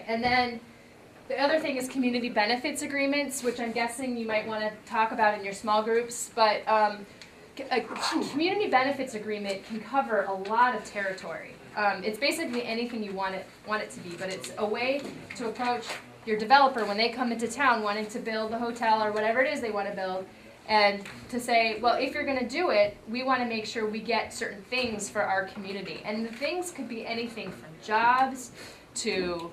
And then the other thing is community benefits agreements, which I'm guessing you might want to talk about in your small groups. But a community benefits agreement can cover a lot of territory. It's basically anything you want it to be, but it's a way to approach your developer when they come into town wanting to build a hotel or whatever it is they want to build, and to say, well, if you're going to do it, we want to make sure we get certain things for our community. And the things could be anything from jobs to,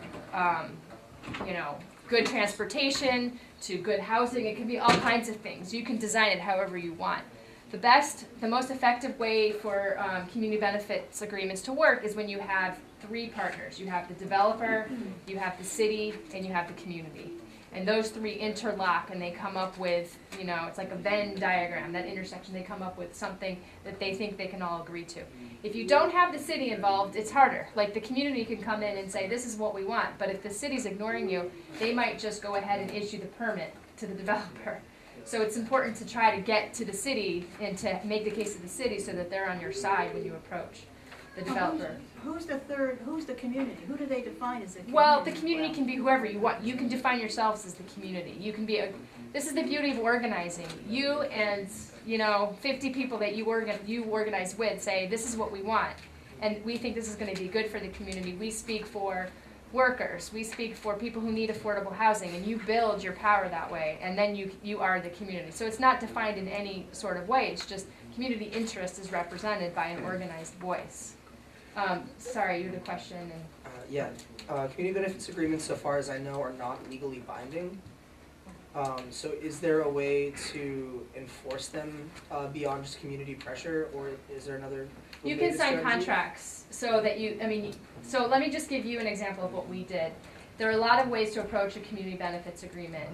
good transportation to good housing. It can be all kinds of things. You can design it however you want. The most effective way for community benefits agreements to work is when you have three partners. You have the developer, you have the city, and you have the community. And those three interlock and they come up with, it's like a Venn diagram, that intersection. They come up with something that they think they can all agree to. If you don't have the city involved, it's harder. Like the community can come in and say, this is what we want. But if the city's ignoring you, they might just go ahead and issue the permit to the developer. So it's important to try to get to the city and to make the case to the city so that they're on your side when you approach the developer. Who's the community? Who do they define as a community? Well, the community can be whoever you want. You can define yourselves as the community. You can be this is the beauty of organizing. You and 50 people that you organize with say, this is what we want. And we think this is going to be good for the community. We speak for workers. We speak for people who need affordable housing, and you build your power that way, and then you are the community. So it's not defined in any sort of way. It's just community interest is represented by an organized voice. Sorry, you had a question. Community benefits agreements, so far as I know, are not legally binding. So is there a way to enforce them beyond just community pressure, or is there another? You can sign contracts so that so let me just give you an example of what we did. There are a lot of ways to approach a community benefits agreement.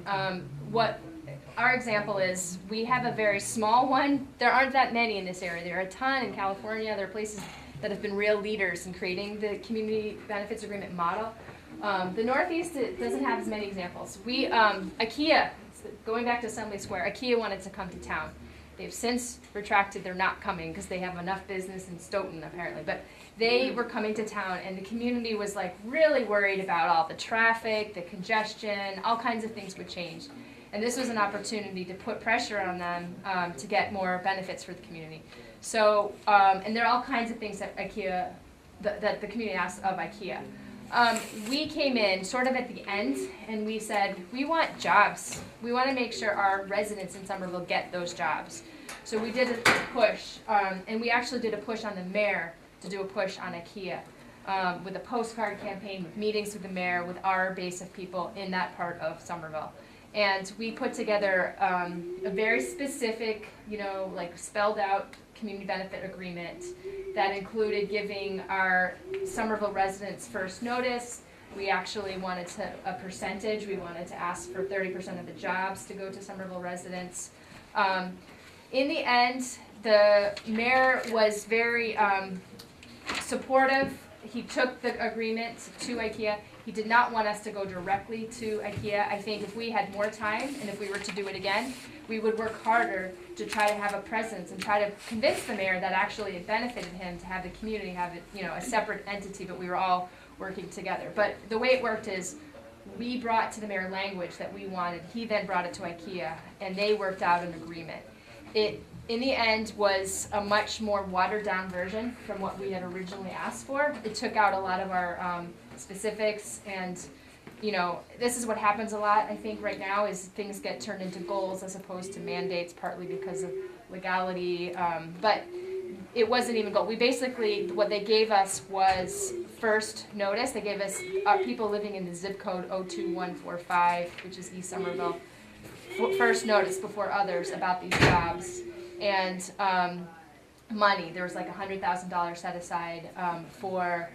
What our example is, we have a very small one. There aren't that many in this area. There are a ton in California. There are places that have been real leaders in creating the community benefits agreement model. The Northeast doesn't have as many examples. IKEA, going back to Assembly Square, IKEA wanted to come to town. They've since retracted, they're not coming because they have enough business in Stoughton apparently, but they were coming to town and the community was like really worried about all the traffic, the congestion, all kinds of things would change. And this was an opportunity to put pressure on them to get more benefits for the community. So, and there are all kinds of things that IKEA, that the community asked of IKEA. We came in sort of at the end and we said, we want jobs. We want to make sure our residents in Somerville get those jobs. So we did a push, and we actually did a push on the mayor to do a push on IKEA with a postcard campaign, with meetings with the mayor, with our base of people in that part of Somerville. And we put together a very specific, spelled out community benefit agreement that included giving our Somerville residents first notice. We actually wanted a percentage. We wanted to ask for 30% of the jobs to go to Somerville residents. In the end, the mayor was very supportive. He took the agreement to IKEA. He did not want us to go directly to IKEA. I think if we had more time and if we were to do it again, we would work harder to try to have a presence and try to convince the mayor that actually it benefited him to have the community have it, a separate entity, but we were all working together. But the way it worked is we brought to the mayor language that we wanted. He then brought it to IKEA, and they worked out an agreement. It, in the end, was a much more watered-down version from what we had originally asked for. It took out a lot of our specifics, and this is what happens a lot, I think, right now, is things get turned into goals as opposed to mandates, partly because of legality, but it wasn't even goal. We basically, what they gave us was first notice. They gave us people living in the zip code 02145, which is East Somerville, first notice before others about these jobs, and money. There was like $100,000 set aside for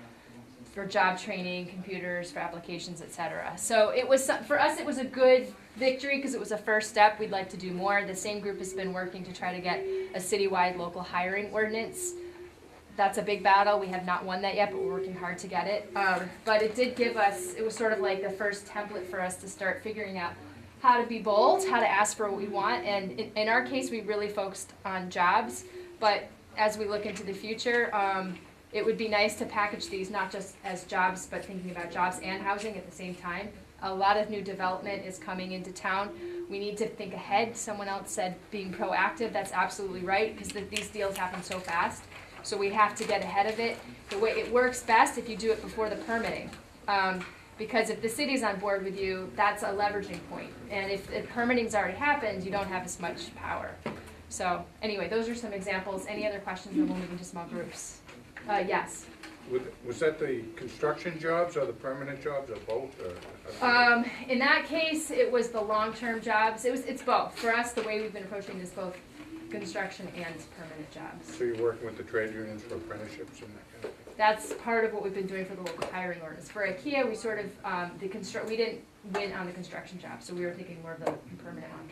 job training, computers, for applications, etc. So it was, for us, it was a good victory because it was a first step. We'd like to do more. The same group has been working to try to get a citywide local hiring ordinance. That's a big battle. We have not won that yet, but we're working hard to get it. But it did give us, it was sort of like the first template for us to start figuring out how to be bold, how to ask for what we want. And in our case, we really focused on jobs. But as we look into the future, it would be nice to package these not just as jobs, but thinking about jobs and housing at the same time. A lot of new development is coming into town. We need to think ahead. Someone else said being proactive, that's absolutely right, because these deals happen so fast. So we have to get ahead of it. The way it works best if you do it before the permitting. Because if the city's on board with you, that's a leveraging point. And if permitting's already happened, you don't have as much power. So anyway, those are some examples. Any other questions, then we'll move into small groups. Yes. Was that the construction jobs or the permanent jobs or both? Or? In that case, it was the long-term jobs. It's both. For us, the way we've been approaching this, both construction and permanent jobs. So you're working with the trade unions for apprenticeships and that kind of thing? That's part of what we've been doing for the local hiring ordinance. For IKEA, we sort of, we didn't win on the construction job, so we were thinking more of the permanent one.